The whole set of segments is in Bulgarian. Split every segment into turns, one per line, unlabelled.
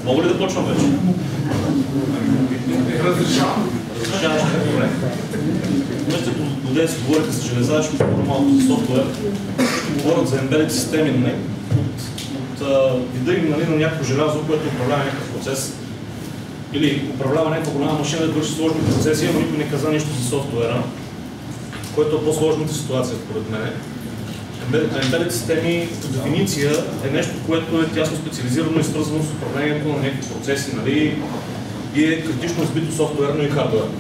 Мога ли да почвам вече? Разрешавам. Добре. Вместо до днес говорите за железа, ще говоря малко за софтуер. Ще говорят за embedded системи от вида им на някакво желязо, което управлява някакъв процес. Или управлява някаква голяма машина да върши сложни процеси, но никой не каза нищо за софтуера, което е по-сложната ситуация, според мен. Embedded системи, по дефиниция, е нещо, което е тясно специализирано и свързано с управлението на някакви процеси, нали? И е критично разбито софтуерно и хардуерно.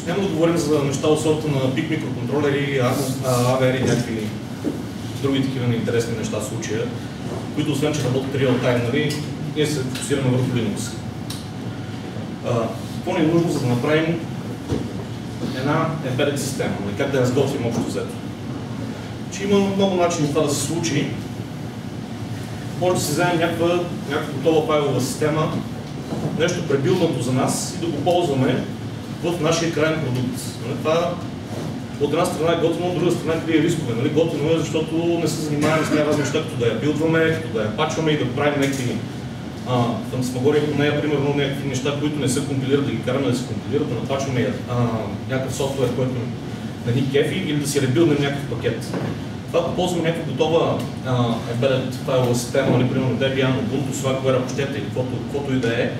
Няма да говорим за неща от сорта на пик микроконтролери, AVR и някакви други такива интересни неща в случая, които освен, че работят реал-тайм, нали, ние се фокусираме върху Linux. Какво ни е нужно, за да направим една embedded система, нали, как да я разготвим общо взето? Че има много начини това да се случи. Може да се вземем някаква готова файлова система, нещо пребилнато за нас и да го ползваме в нашия крайен продукт. Това от една страна е готино, от друга страна крие рискове. Нали? Готино е, защото не се занимаваме с най-разни неща, като да я билдваме, като да я пачваме и да правим някакви фантасмагории по нея, примерно някакви неща, които не се компилират, да ги караме да се компилират, да напачваме някакъв софтуер, който не ни кефи, или да си ребилднем някакъв пакет. Това, ако ползваме някаква готова embedded файлова система, нали, примерно Debian, Ubuntu, Slackware, ако щете, или каквото и да е,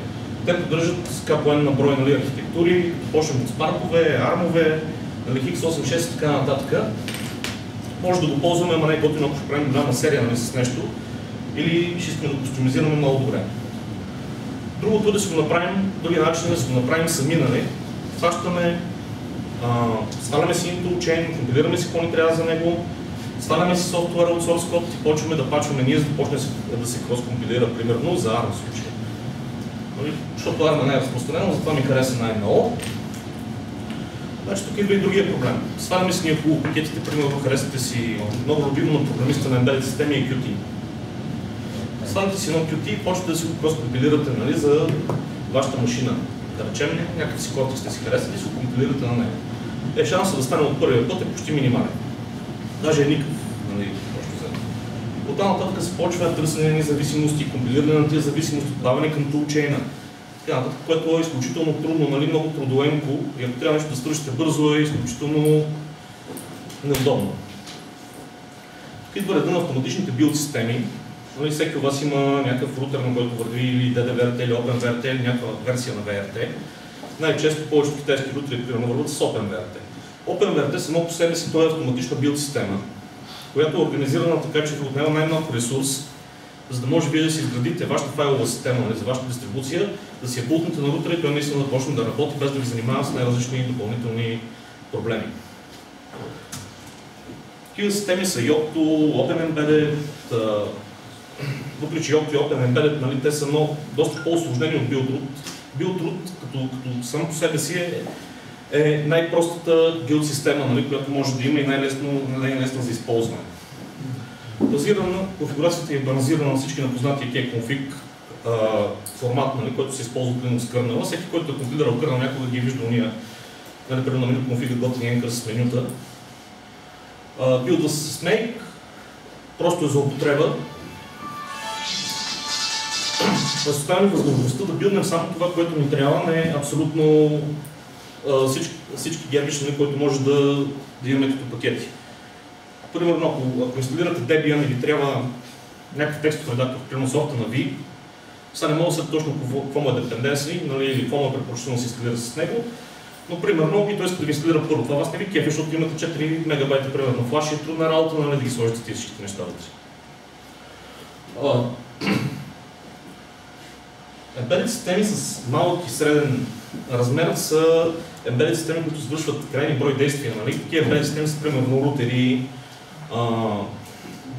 те поддържат KPN на брой, нали, архитектури, почнем от Spark-ове, ARM-ове, нали, x86 и така нататък. Може да го ползваме, ама не е готино, ако ще правим голяма серия, нали, с нещо, или ще искаме да го кастомизираме много добре. Другото е да си го направим, другия начин е да си го направим сами, нали. Сващаме, сваляме си into chain, компилираме си какво ни трябва за него, сваляме си софтуера от source code и почваме да пачваме ние, за да почне да се крос-компилира, примерно, за ARM случай. Защото ARM не е разпространено, затова ми хареса най-много. Значи тук идва и другия проблем. Сваляме си ние хубаво пакетите, примерно харесате си много любимо на програмиста на embedded системи и Qt. Сваляте си едно Qt и почвате да си го крос-компилирате, нали, за вашата машина. Да речем, някакъв си код сте си харесали и си го компилирате на него. Шансът да стане от първия път е почти минимален. Даже е никакъв, нали, оттам нататък се почва търсене на независимости, компилиране на тези зависимости, подаване към toolchain, което е изключително трудно, нали, много трудоемко и ако трябва нещо да свършите бързо е изключително неудобно. Тук идва реда на автоматичните билд системи. Нали, всеки от вас има някакъв рутер, на който върви или DDVRT или OpenVRT или някаква версия на VRT. Най-често повечето китайски рутери върват с OpenVRT. OpenVRT само по себе си това е автоматична билд система, която е организирана така, че ви отнема най-малко ресурс, за да може вие да си изградите вашата файлова система, нали, за вашата дистрибуция, да си я пултнете на рутера и той наистина да почне да работи, без да ви занимава с най-различни допълнителни проблеми. Такива системи са Yocto, OpenEmbedded, въпреки че Yocto и OpenEmbedded, нали, те са доста по-усложнени от BuildRoot. BuildRoot като само по себе си е най-простата билд система, нали, която може да има и най-лесна за използване. Конфигурацията е базирана на всички напознати kconfig формат, нали, който се използва от Linux kernel. Всеки, който е компилирал kernel, някога ги е виждал ние, нали, примерно на config готвен с менюта. Билда с make, просто е за употреба. Предоставяме възможността да билднем само това, което ни трябва, не е абсолютно всички гербиш, които може да имаме като пакети. Примерно, ако инсталирате Debian или трябва някакъв текстов редактор, примерно софта на V, сега не мога да се точно какво му е dependency, нали, или какво му е препоръчително да се инсталира с него, но примерно и той иска да ви инсталира първо. Това вас не ви кефи, защото имате 4 мегабайта примерно флаш и е трудна работа, нали, да ги сложите тези всичките неща вътре. Embedded системи с малък и среден размер са embedded системи, които извършват крайни брой действия. Нали? Такива embedded системи са примерно рутери,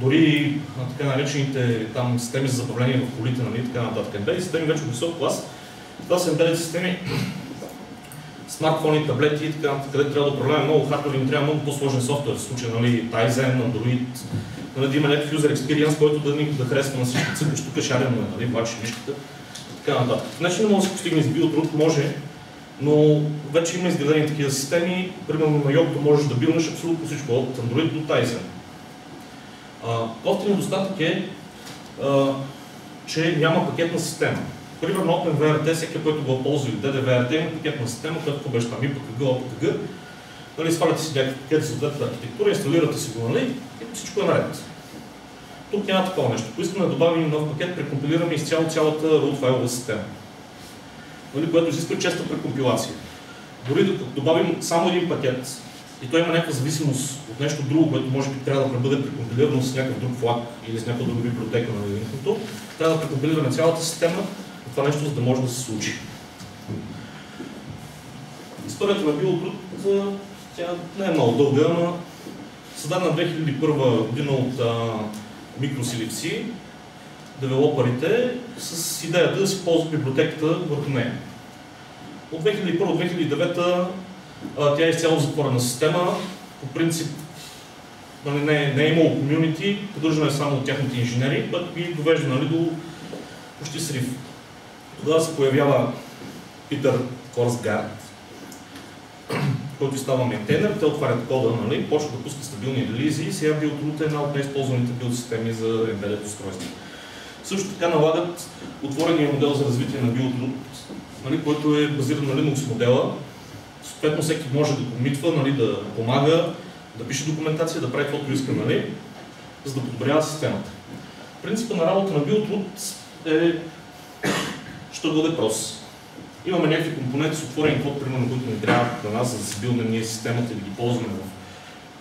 дори така наречените там системи за заправление в колите, нали? Така нататък. Embedded системи вече от висок клас Това са embedded системи, смартфони, таблети и така, където трябва да управляваме много хардвер и ни трябва много по-сложен софтуер, в случая Tizen, Android, да има някакъв user experience, който да харесва на всички цъкаш, тук шарено, бачи мишката, така нататък. Нещо не може да се постигне с биотруд, може, но вече има изградени такива системи, примерно на Yocto можеш да билнеш абсолютно всичко, от Android до Tizen. Острият недостатък е, че няма пакетна система. Примерно OpenVRT, всеки, който го ползва или DDVRT, има пакетна система, която беше там ИПКГ, ОПКГ. Сваляте си някакъв пакет за съответната архитектура, инсталирате си го, и всичко е наред. Тук няма такова нещо. Ако искаме да добавим нов пакет, прекомпилираме изцяло цялата root файлова система, което изисква честа прекомпилация. Дори да добавим само един пакет, и той има някаква зависимост от нещо друго, което може би трябва да бъде прекомпилирано с някакъв друг флаг или с някаква друга библиотека на линкното, трябва да прекомпилираме цялата система и това нещо, за да може да се случи. Историята на биотруд, тя не е много дълга, но създадена 2001 година от микросилипси, девелоперите, с идеята да си ползват библиотеката върху нея. От 2001-2009 тя е изцяло затворена система. По принцип не е имало комюнити, поддържана е само от тяхните инженери, което ги довежда до почти срив. Тогава се появява Питър Корсгард, който става мейнтейнер, те отварят кода, почва да пуска стабилни релизи и сега биотруд е една от неизползваните билд системи за embedded устройства. Също така налагат отворения модел за развитие на биотруд, който е базиран на Linux модела. Съответно всеки може да комитва, да помага, да пише документация, да прави каквото иска, за да подобрява системата. Принципът на работа на биотруд е що да бъде прост. Имаме някакви компоненти с отворен код, примерно, които ни трябва на нас, за да си билднем ние системата и да ги ползваме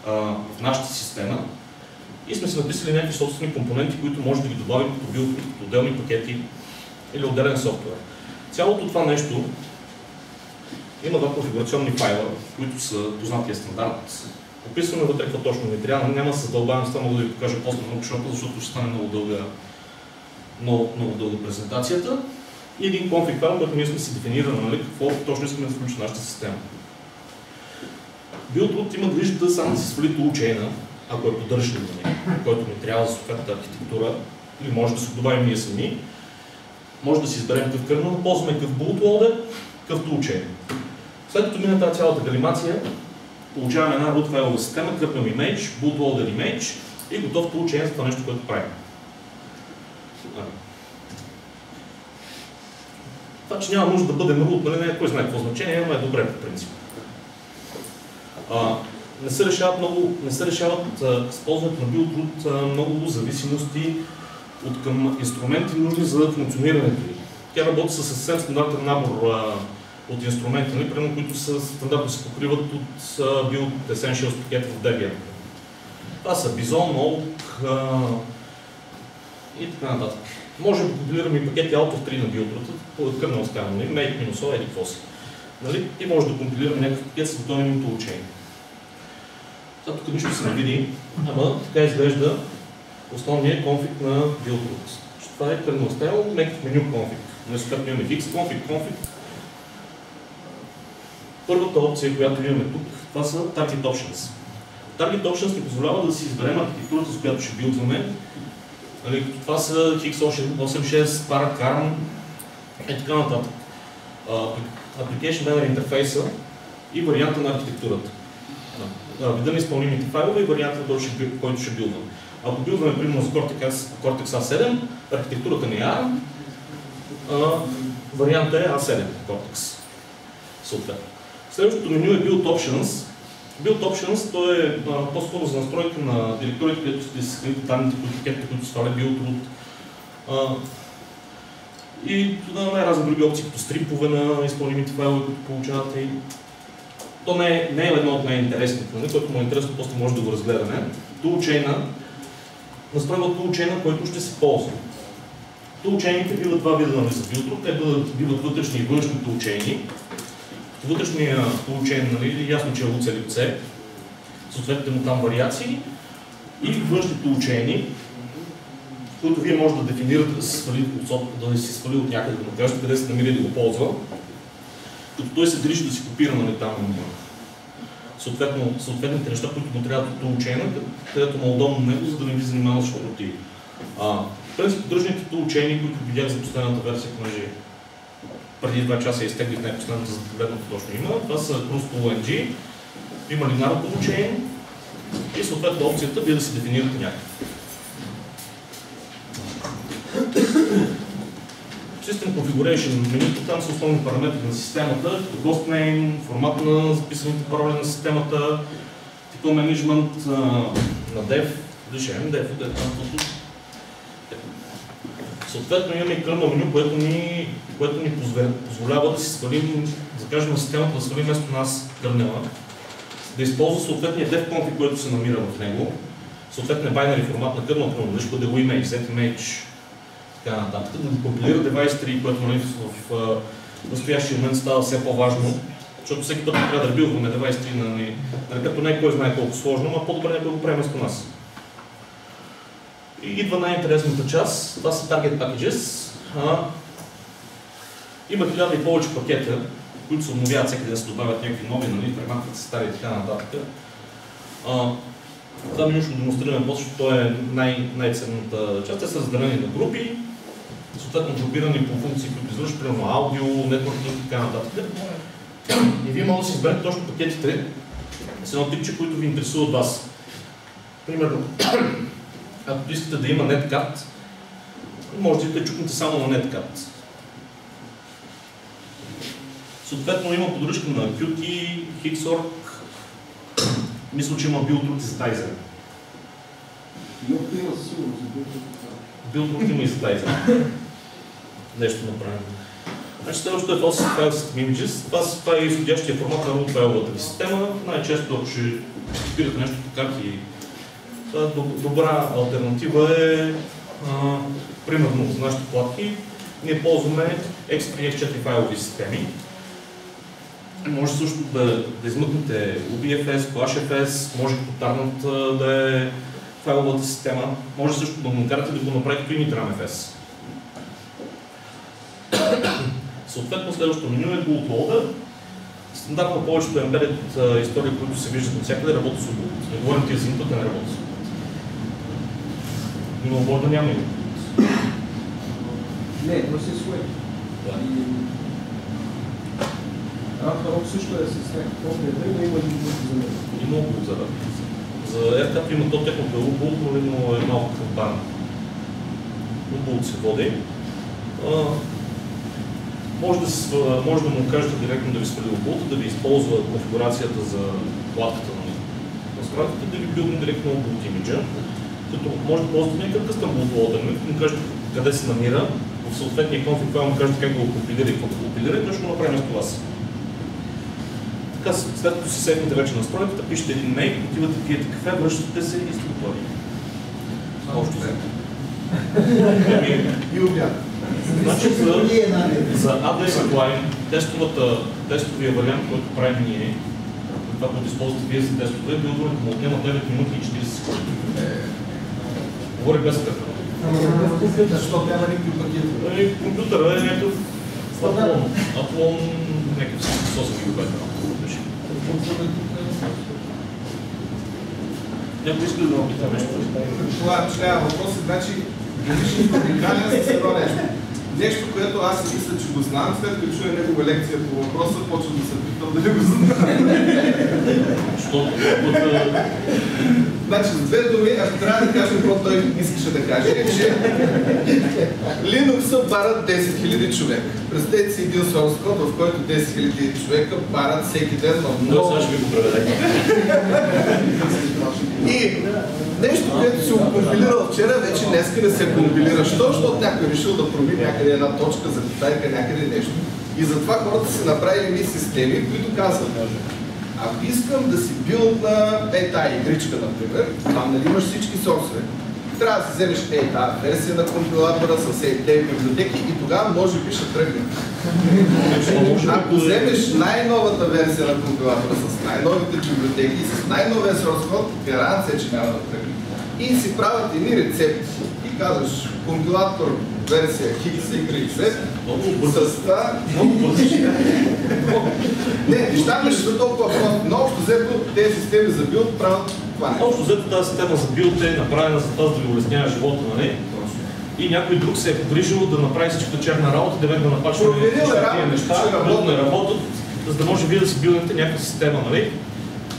в нашата система. И сме си написали някакви собствени компоненти, които може да ги добавим като биотруд, като отделни пакети или отделен софтуер. Цялото това нещо има два конфигурационни файла, които са познатия стандарт. Описваме вътре какво точно ни трябва, няма да се задълбавам, с това мога да ви покажа после на workshop, защото ще стане много дълга презентацията. И един конфиг файл, който ние сме си дефинирали какво точно искаме да включи в нашата система. Биотруд има грижата само да си свали toolchain, ако е поддържан, който ни трябва за съответната архитектура, или може да се добавим ние сами. Може да си изберем какъв кърнел, да ползваме какъв bootloader, какъв toolchain. След като мина тази цялата галимация, получаваме една root файлова система, кръпнем image, bootloader image и готов toolchain за това нещо, което правим. Това, че няма нужда да бъде root, не е кой знае какво значение, но е добре по принцип. Не се решават с ползването на биотруд много зависимости от към инструменти, нужни за функционирането ни. Тя работи с съвсем стандартен набор от инструменти, които стандартно се покриват от Build Essentials пакет в Debian. Това са Bison, Oak и така нататък. Може да компилираме и пакети out of 3 на биотруд, по кърнел станали, make-o или какво си. И може да компилираме някакъв пакет с готовен toolchain. Сега тук нищо се не види, ама така изглежда основният конфиг на биотруд. Това е kernel style, make menu config. Съответно имаме fix config. Първата опция, която имаме тук, това са Target Options. Target Options ни позволява да си изберем архитектурата, с която ще билдваме. Това са x86, Paracarm и така нататък. Application Banner интерфейса и варианта на архитектурата. Вида на изпълнимите файлове и варианта, който ще билдваме. Ако билдваме примерно с Cortex A7, архитектурата ни е ARM, вариантът е A7 Cortex. Съответно. Следващото меню е Build Options. Build Options, то е по-скоро за настройка на директорията, където сте съхраните данните, които сваля биотруд. И най-разни други опции, като стрипове на изпълнимите файлове, които получавате. То не е едно от най-интересните, което му е интересно, после може да го разгледаме. Toolchain-а, настройва toolchain-а, който ще се ползва. Toolchain-ите биват два вида за биотруд, те биват вътрешни и външни toolchain-и. Вътрешния toolchain, ясно, че е от целипце, съответно му там вариации, и външни toolchain-и, които вие може да дефинирате да си свали от някъде, да му кажете къде се намира и да го ползва, като той се грижи да си копира, нали, там съответните неща, които му трябват от тоолчейна, където му е удобно на него, за да не ви занимава с шкороти. В принцип, поддръжните тоолчейни, които видях за последната версия, понеже преди 2 часа изтеглих най-последната, за да погледнато точно има. Това са CruiseTool-NG, има линар toolchain и съответно опцията вие да си дефинирате някакъв. System Configuration менюто, там са основни параметри на системата, като hostname, формат на записаните пароли на системата, типа менеджмент на dev, решаем dev, съответно имаме и кърнел меню, което ни позволява да си свалим, да кажем на системата, да свалим вместо нас кърнела, да използва съответния dev config, който се намира в него, съответния binary формат на кърнел, да ще бъде WIMAGE, ZIMAGE, така нататък, да го компилира device 3, което в настоящия момент става все по-важно, защото всеки път трябва да билваме device 3, като не кой знае колко сложно, но по-добре някой го прави вместо нас. И идва най-интересната част, това са Target Packages. Има 1000 и повече пакета, които се обновяват всеки да се добавят някакви нови, нали, премахват се стари и така нататък. Това меню ще демонстрираме после, защото то е най-ценната част. Те са разделени на групи, съответно групирани по функции, които извършват, примерно аудио, нетворкинг и така нататък. И вие може да си изберете точно пакетите с едно типче, които ви интересуват вас. Примерно, ако искате да има Netcat, можете да чукнете само на Netcat. Съответно има поддръжка на Qt, Xorg, мисля, че има build-root и за Tizer. Build-root има и за Tizer. Нещо направим. Значи следващото е File System Images. Това е изходящия формат на root файловата ви система. Най-често, ако ще копирате нещо по карти, добра алтернатива е, примерно за нашите платки, ние ползваме X3 и X4 файлови системи. Може също да измъкнете OBFS, FlashFS, може като Tarnat да е файловата система, може също да му карате да го направите като initramfs. Съответно следващото меню е bootloader. Стандартно повечето embedded истории, които се виждат от всякъде, работят с boot. Не говорим тия зимта, те не работят с boot. Но борда няма и boot.
Не, но се след. Рок също е с някакъв но има един boot за него.
Има boot за рък. За AirCap има то техното boot, но е малко кампана. Boot се води. Може да му кажете директно да ви свали обулта, да ви използва конфигурацията за платката на настройката, да ви билдне директно обулт имиджа. Като може да ползвате някакъв къстъм bootloader, да му кажете къде се намира, в съответния конфиг файл му кажете как да го компилира и какво да компилира и той ще го направим с това си. Така, след като си сетнете вече настройката, пишете един мейл, отивате, пиете кафе, връщате се и сте готови. Общо взето.
И обяд.
Значи за AD Supply, тестовия вариант, който правим ние, това, което използвате вие за тестове, билдването му отнема 9 минути и 40 секунди. Говори без кафе.
Защо няма никакви пакети?
Компютъра е някакъв Атлон, някакъв 8 гигабайта. Някой иска да опита нещо?
Това въпрос е, значи, годишни фабрикален с едно нещо. Нещо, което аз си мисля, че го знам, след като чуя негова лекция по въпроса, почвам да се питам дали го знам. Значи, с две думи, ако трябва да кажем какво той искаше да каже, е, че Linux барат 10 000 човека. Представете си един source code, в който 10 000 човека барат всеки ден на много...
Сега ще ви го преведете.
И нещо, което си го компилирал вчера, вече днеска не се компилира. Защото някой решил да проби някъде една точка, запитайка, някъде нещо. И затова хората си направили ми системи, които казват, ако искам да си билдна тая игричка, например, там нали имаш всички сорсове, трябва да си вземеш тази версия на компилатора с тези библиотеки и тогава може би ще тръгне. Ако вземеш най-новата версия на компилатора с най-новите библиотеки и с най-новия source code, гаранция, че няма да тръгне. И си правят едни рецепти и казваш, компилатор версия XYZ с това... Не, неща не ще толкова просто, но общо взето тези системи за билд правят това нещо.
Общо взето тази система за билд е направена за това, за да ви улеснява живота, нали? И някой друг се е погрижил да направи всичката черна работа, да веднага напачва тия неща, които не работят, за да може вие да си билднете някаква система, нали?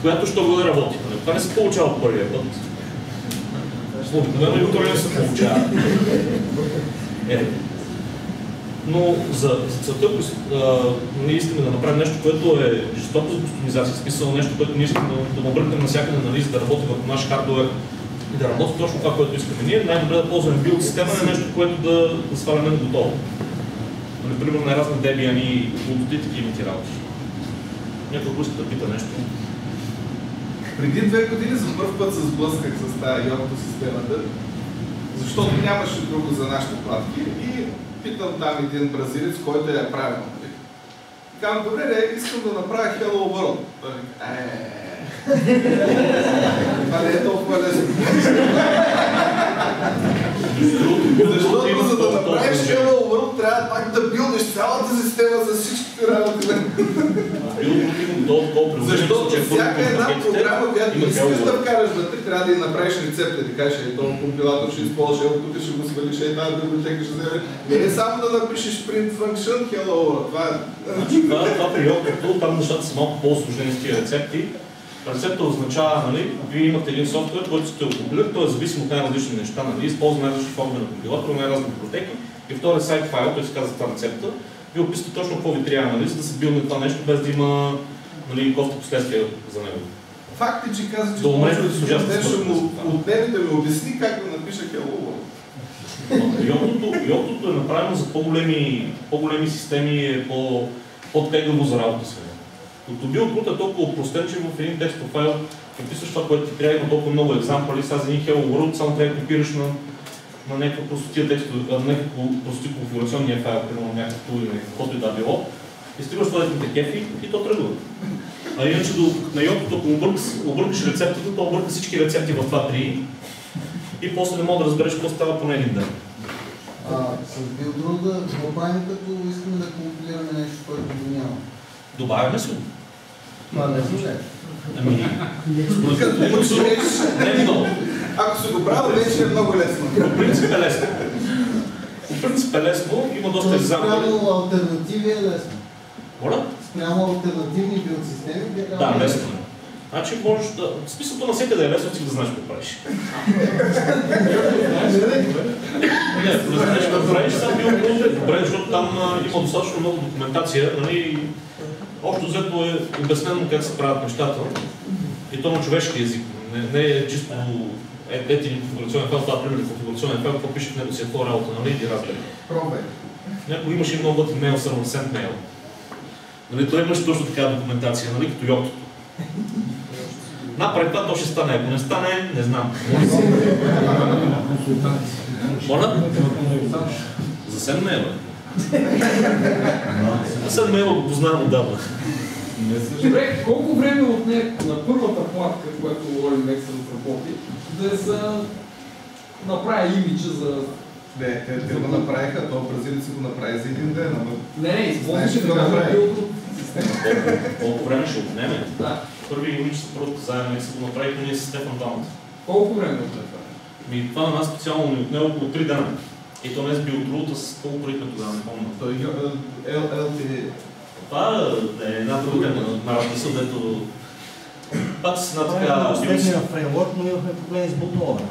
Която ще го да работи. Нали? Това не се получава от първия път. Обикновено и втория не се получава. Но за целта, ние искаме да направим нещо, което е жестоко за кастомизация, смисъл нещо, което ние искаме да му обърнем навсякъде, нали, за да работи върху наш хардуер и да работи точно това, което искаме ние. Най-добре да ползваме билд система, не нещо, което да сваляме на готово. Например, на разни Debian и логоти такива работи. Някой иска да пита нещо.
Преди 2 години за първ път се сблъсках с тази Yocto системата, защото нямаше друго за нашите платки и питам там един бразилец, който я правил. Казвам, добре, искам да направя Hello World. Той това не е толкова лесно. Защото за да направиш Hello World, трябва пак да билдиш цялата система за всичките работи. Защото всяка една програма, която искаш да вкараш вътре, трябва да й направиш рецепта, да кажеш, този компилатор ще използваш, тук ще го свалиш, тази библиотека ще вземе. Не само да напишеш print function, Hello World.
Това при Yocto, там нещата са малко по-сложни с тия рецепти. Рецепта означава, нали, вие имате един софтуер, който сте компилирали, той е зависим от най-различни неща, нали, използва най-различни форми на компилатора, най-разни библиотеки. И втория сайт файл, той се казва това рецепта, вие описвате точно какво ви трябва, нали, за да се билне това нещо, без да има, нали, кофти последствия за него.
Факт е, че каза, че може да ще му отнеме да ми обясни как да напиша Hello World.
Yocto е направено за по-големи системи, е по-тегаво за работа с него. Като билд е толкова опростен, че в един текстов файл описваш това, което ти трябва, има толкова много екзампли, сега за един Hello World само трябва да копираш на някаква простотия текстове, на някакво прости конфигурационния файл, примерно някакво или каквото и да било, и стигаш това да те кефи и то тръгва. А иначе на Yocto, ако объркаш рецептата, то обърка всички рецепти в това 3 и после не мога да разбереш какво става поне един ден.
С билд да го правим, като искаме да компилираме нещо, което го няма.
Добавяме се.
Това не е.
Не е много.
Ако се го правя, вече е много лесно.
По принцип е лесно. По принцип е лесно, има доста екзампли.
Спрямо алтернативи е лесно.
Моля?
Спрямо алтернативни билд системи е
да, лесно. Значи можеш да... Смисълто навсякъде е лесно, ти да знаеш какво правиш. Не, да знаеш какво правиш, само билд е добре, защото там има достатъчно много документация, нали? Общо взето е обяснено как се правят нещата и то на човешки език. Не е чисто един конфигурационен файл, това пример конфигурационен файл, какво пише в него си е това работа, нали, и разбери.
Пробвай.
Някой имаше много готин мейл сервер, send mail. Нали, той имаше точно такава документация, нали, като Yocto. Напред това то ще стане, ако не стане, не знам. Моля? За send mail, Send mail го познавам отдавна.
Добре, колко време отне на първата платка, която Олин Ексън работи, да се направи имиджа за...
Не, те го направиха, то бразилец го направи за един ден, ама...
Не, използваше да направи система.
Колко време ще отнеме?
Да.
Първи имидж са просто заедно и се го направихме ние с Стефан двамата.
Колко време отне това?
Това на нас специално ни отне около 3 дена. И то не е с билдрулата, с колко проектна тогава, не помня.
Той LT...
Това е една друга тема на работа, дето... Пак с една така...
Последния фреймворк, но имахме проблеми с бутнове.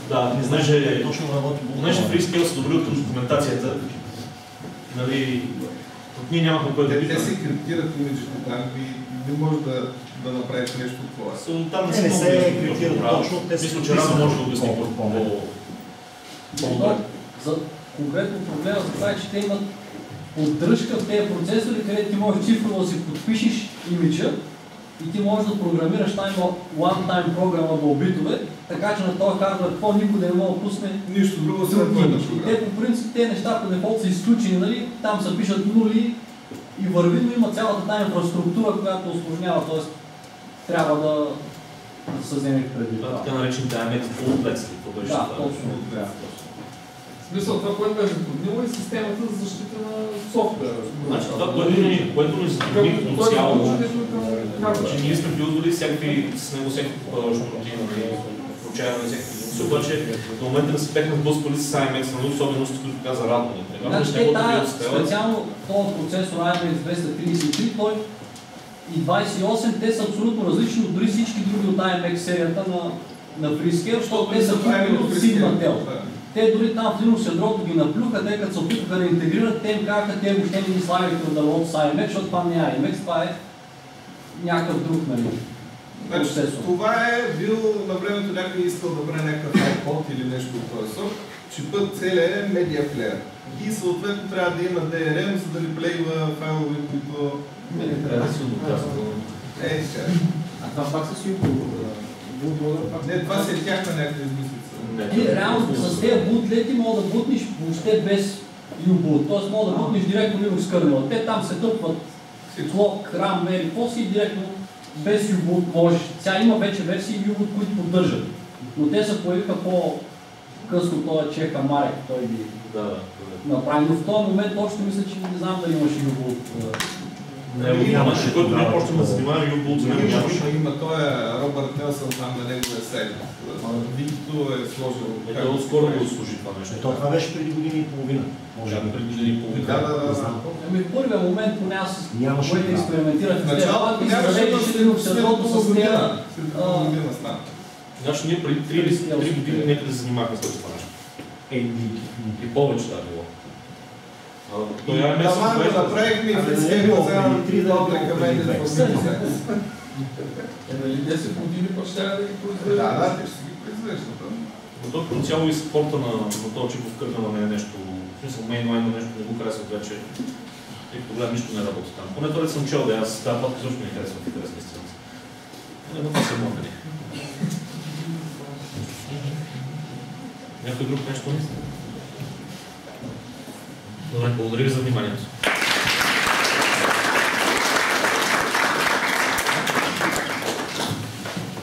Да,
не знаеш дали точно работи бутнове.
Понеже FreeScale са добри от документацията, нали... Ние нямахме кое да
те се криптират имиджите там и не може да направиш нещо от това.
Там
не се криптират точно, те
мисля, че Рано може да обясни по-добре.
За конкретно проблема за това е, че те имат поддръжка в тези процесори, където ти можеш цифрово да си подпишеш имиджа и ти можеш да програмираш one-time програмable битове, така че на този хардвер какво никой да не може да пусне
нищо друго се не.
И те по принцип тези неща по дефолт са изключени, нали? Там се пишат нули и върви, но има цялата тази инфраструктура, която усложнява, т.е. трябва да се вземе предвид.
Така наречените метод полуплекси, какво беше
да,
това?
точно.
В смисъл това, което ме затруднило е системата за защита на софтуера.
Значи това, което ни затрудни като цяло, че ние сме билдвали всякакви шпротини, включаваме всякакви функции, обаче до момента не се бяхме сблъсквали с IMX, особености, които каза Радо.
Значи специално този процесор IMX 233, той и 28, те са абсолютно различни от дори всички други от IMX серията на Freescale, защото те са купили от Sigma-Tel. Те дори там в Linux ядрото ги наплюха, те като се опитаха да интегрират, те им казаха, те въобще не ги слагаха да лот с IMX, защото това не е IMX, това е някакъв друг процесор.
Това е бил на времето някой искал да бъде някакъв iPod или нещо от този сорт, чипът целият е медиа плеер. И съответно трябва да има DRM, за да ли плейва файлове, които...
Не трябва да си удобрява.
А това пак са си
Не, това си е тяхна някаква измислица.
Реално с тези бутлети мога да бутниш въобще без U-boot, т.е. мога да бутниш директно Linux kernel. Те там се тъпват clock, RAM, Mary, после и директно без U-boot можеш. Сега има вече версии U-boot, които поддържат, но те се появиха по-късно, този Чеха Марек, той ги направи. Но в този момент още мисля, че не знам дали имаше U-boot.
Нямаше, който не почне да занимава U-boot, за него нямаше.
Има той Робърт Нелсън там на неговия сайт. Викто е сложил.
Ето скоро го служи това нещо.
Това беше преди години и половина.
Може би преди години и половина.
Ами в първия момент поне аз
нямаше
да експериментирах с тези
началото
и заведеше Linux ядрото с тези.
Значи ние преди 3 години някъде се занимахме с това нещо. И повече да било.
Таман да направихме и Freescale за добре към мен
Нали 10 години почти да ги произвеждат?
Да, те ще ги произвеждат.
Но то като цяло и спорта на този чипов кърнел не е нещо, в смисъл мейнлайн нещо не го харесват вече, тъй като гледам нищо не работи там. Поне това съм чел, да аз тази пътка също не харесвам в интересна истина. Но това се мога. Някой друг нещо? Добре, благодаря ви за вниманието.